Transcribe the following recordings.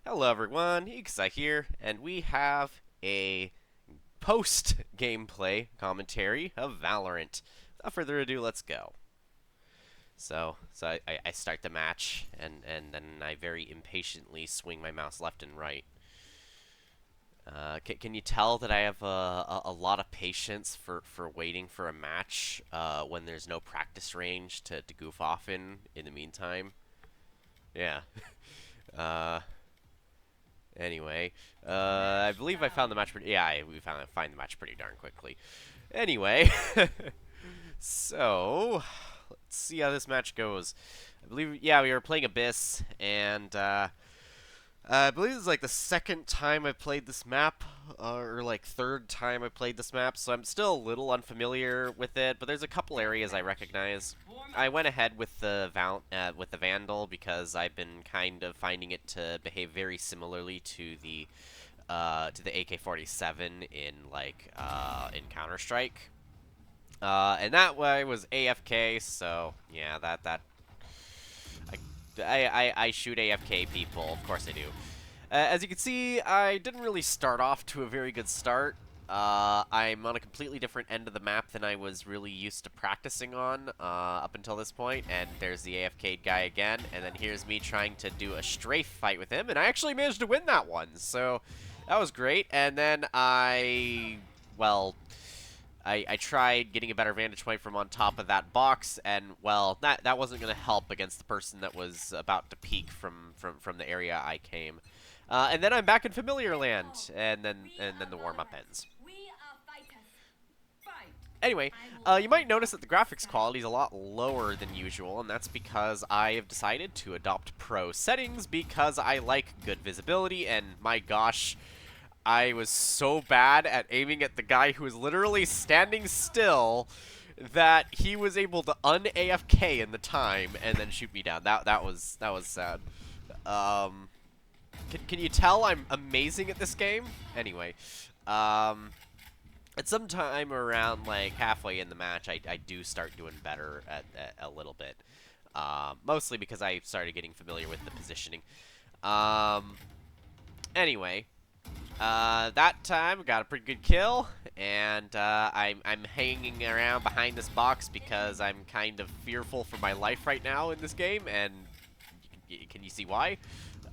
Hello everyone, Ixai here, and we have a post-gameplay commentary of Valorant. Without further ado, let's go. So I start the match, and then I very impatiently swing my mouse left and right. Can you tell that I have a lot of patience for waiting for a match when there's no practice range to goof off in the meantime? Yeah. Uh, Anyway, I believe I found the match pretty. Yeah, we find the match pretty darn quickly. Anyway, so let's see how this match goes. I believe, yeah, we were playing Abyss, and I believe it's like the second time I played this map, or like third time I played this map, so I'm still a little unfamiliar with it. But there's a couple areas I recognize. I went ahead with the Vandal because I've been kind of finding it to behave very similarly to the AK-47 in Counter-Strike. And that way was AFK, so yeah, I shoot AFK people, of course I do. As you can see, I didn't really start off to a very good start. I'm on a completely different end of the map than I was really used to practicing on up until this point, and there's the AFK guy again, and then here's me trying to do a strafe fight with him, and I actually managed to win that one, so that was great. And then well, I tried getting a better vantage point from on top of that box, and well, that wasn't going to help against the person that was about to peek from the area I came. And then I'm back in familiar land, and then the warm up ends. Anyway, you might notice that the graphics quality is a lot lower than usual, and that's because I have decided to adopt pro settings because I like good visibility, and my gosh, I was so bad at aiming at the guy who was literally standing still that he was able to un-AFK in the time and then shoot me down. That was sad. Um, can you tell I'm amazing at this game? Anyway, at some time around like halfway in the match, I do start doing better at a little bit. Mostly because I started getting familiar with the positioning. Um, anyway, that time I got a pretty good kill, and I'm hanging around behind this box because I'm kind of fearful for my life right now in this game, and can you see why?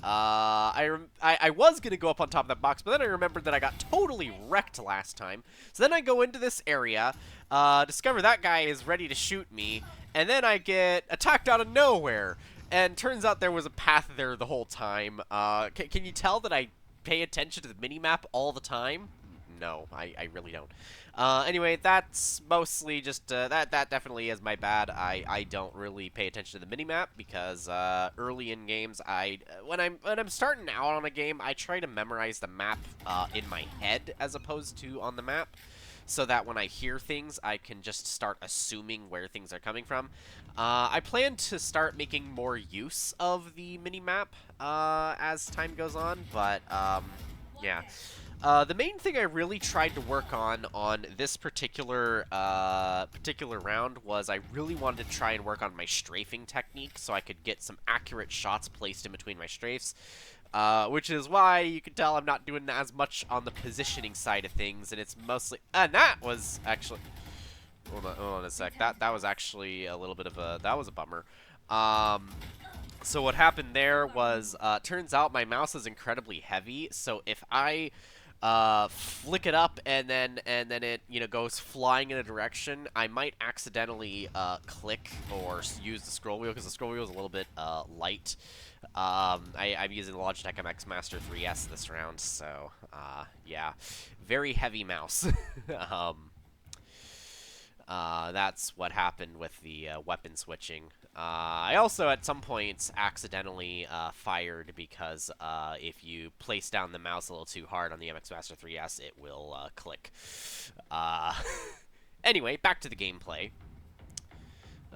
I was gonna go up on top of that box, but then I remembered that I got totally wrecked last time. So then I go into this area, discover that guy is ready to shoot me, and then I get attacked out of nowhere. And turns out there was a path there the whole time. Can you tell that I pay attention to the minimap all the time? No, I really don't. Anyway, that's mostly just that definitely is my bad. I don't really pay attention to the minimap because early in games when I'm starting out on a game, I try to memorize the map in my head as opposed to on the map, so that when I hear things, I can just start assuming where things are coming from. I plan to start making more use of the minimap as time goes on, but yeah. The main thing I really tried to work on this particular round was I really wanted to try and work on my strafing technique so I could get some accurate shots placed in between my strafes. Which is why you can tell I'm not doing as much on the positioning side of things, and it's mostly. And that was actually. Hold on a sec. That was actually a little bit of a. That was a bummer. So what happened there was, turns out my mouse is incredibly heavy, so if I flick it up and then it goes flying in a direction, I might accidentally click or use the scroll wheel because the scroll wheel is a little bit light. I'm using the Logitech MX Master 3S this round, so yeah, very heavy mouse. That's what happened with the weapon switching. I also, at some points, accidentally fired because if you place down the mouse a little too hard on the MX Master 3S, it will click. Anyway, back to the gameplay.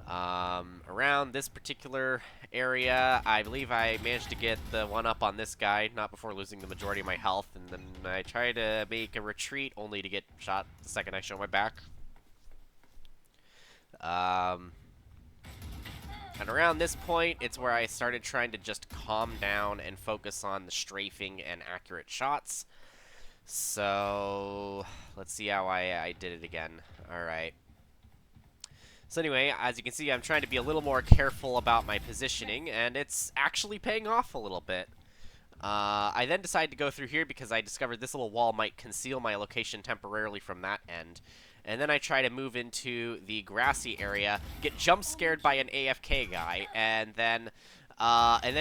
Around this particular area, I believe I managed to get the one up on this guy, not before losing the majority of my health, and then I try to make a retreat, only to get shot the second I show my back. And around this point, it's where I started trying to just calm down and focus on the strafing and accurate shots. So, let's see how I did it again. Alright. So anyway, as you can see, I'm trying to be a little more careful about my positioning, and it's actually paying off a little bit. I then decided to go through here because I discovered this little wall might conceal my location temporarily from that end. And then I try to move into the grassy area, get jump scared by an AFK guy, and then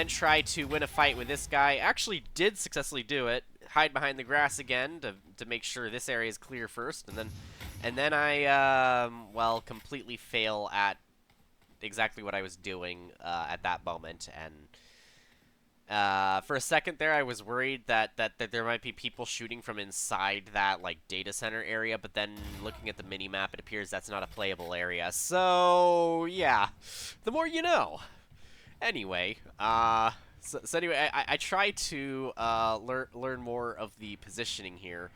try to win a fight with this guy. Actually did successfully do it. Hide behind the grass again to make sure this area is clear first, and then I well, completely fail at exactly what I was doing at that moment. And for a second there, I was worried that there might be people shooting from inside that, like, data center area, but then looking at the mini-map, it appears that's not a playable area. So, yeah. The more you know. Anyway, so anyway, I try to learn more of the positioning here.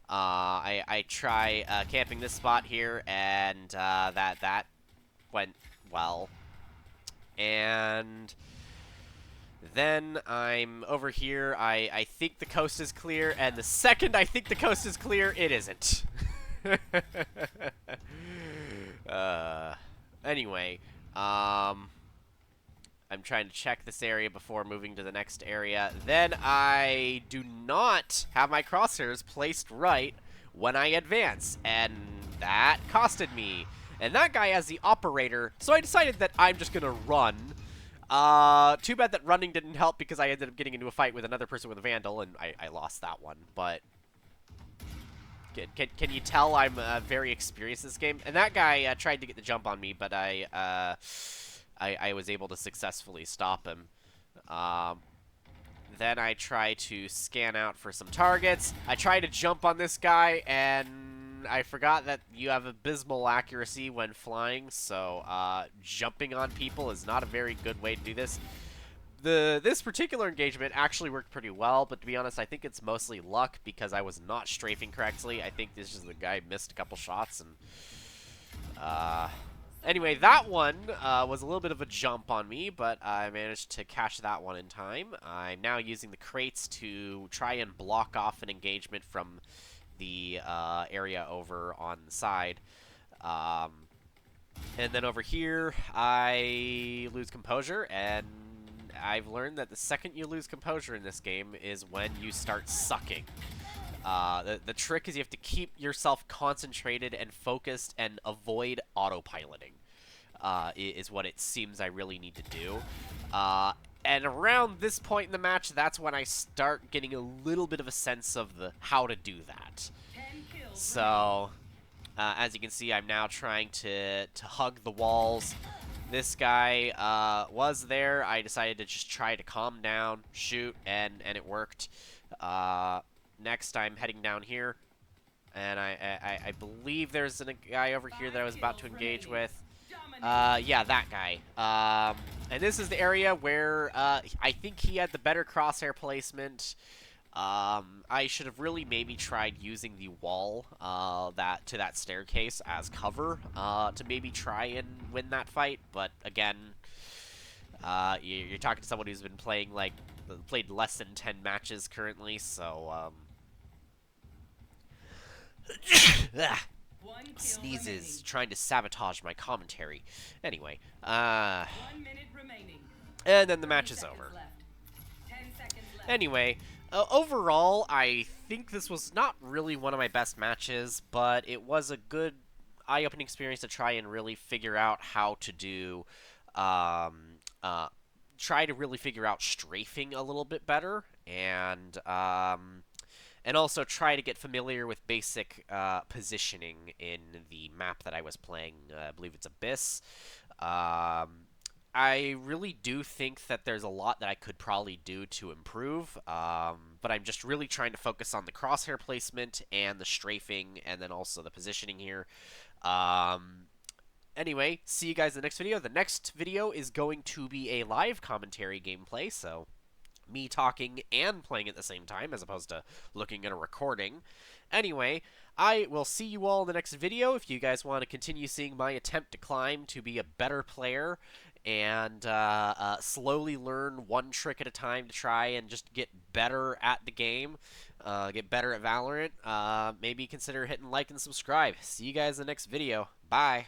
I try camping this spot here, and that went well. And then I'm over here. I think the coast is clear, and the second I think the coast is clear, it isn't. Anyway, I'm trying to check this area before moving to the next area. Then I do not have my crosshairs placed right when I advance, and that costed me. And that guy has the operator, so I decided that I'm just gonna run. Too bad that running didn't help because I ended up getting into a fight with another person with a Vandal, and I lost that one. But can you tell I'm very experienced in this game? And that guy tried to get the jump on me, but I was able to successfully stop him. Then I try to scan out for some targets. I try to jump on this guy, and I forgot that you have abysmal accuracy when flying, so jumping on people is not a very good way to do this. This particular engagement actually worked pretty well, but to be honest, I think it's mostly luck because I was not strafing correctly. I think this is the guy missed a couple shots, and anyway, that one was a little bit of a jump on me, but I managed to catch that one in time. I'm now using the crates to try and block off an engagement from the area over on the side. And then over here, I lose composure, and I've learned that the second you lose composure in this game is when you start sucking. The trick is you have to keep yourself concentrated and focused and avoid autopiloting, is what it seems I really need to do. And around this point in the match, that's when I start getting a little bit of a sense of how to do that. So, as you can see, I'm now trying to hug the walls. This guy was there. I decided to just try to calm down, shoot, and it worked. Next, I'm heading down here, and I believe there's a guy over here that I was about to engage with. Yeah, that guy. And this is the area where I think he had the better crosshair placement. I should have really maybe tried using the wall to that staircase as cover to maybe try and win that fight. But again, you're talking to someone who's been playing played less than 10 matches currently, so sneezes, trying to sabotage my commentary. Anyway, 1 minute remaining. And then the match is over. Anyway, overall, I think this was not really one of my best matches, but it was a good eye-opening experience to try and really figure out how to do, try to really figure out strafing a little bit better, and also try to get familiar with basic positioning in the map that I was playing. I believe it's Abyss. I really do think that there's a lot that I could probably do to improve, but I'm just really trying to focus on the crosshair placement and the strafing, and then also the positioning here. Anyway, see you guys in the next video. The next video is going to be a live commentary gameplay, so me talking and playing at the same time, as opposed to looking at a recording. Anyway, I will see you all in the next video if you guys want to continue seeing my attempt to climb to be a better player and slowly learn one trick at a time to try and just get better at the game, get better at Valorant, maybe consider hitting like and subscribe. See you guys in the next video. Bye.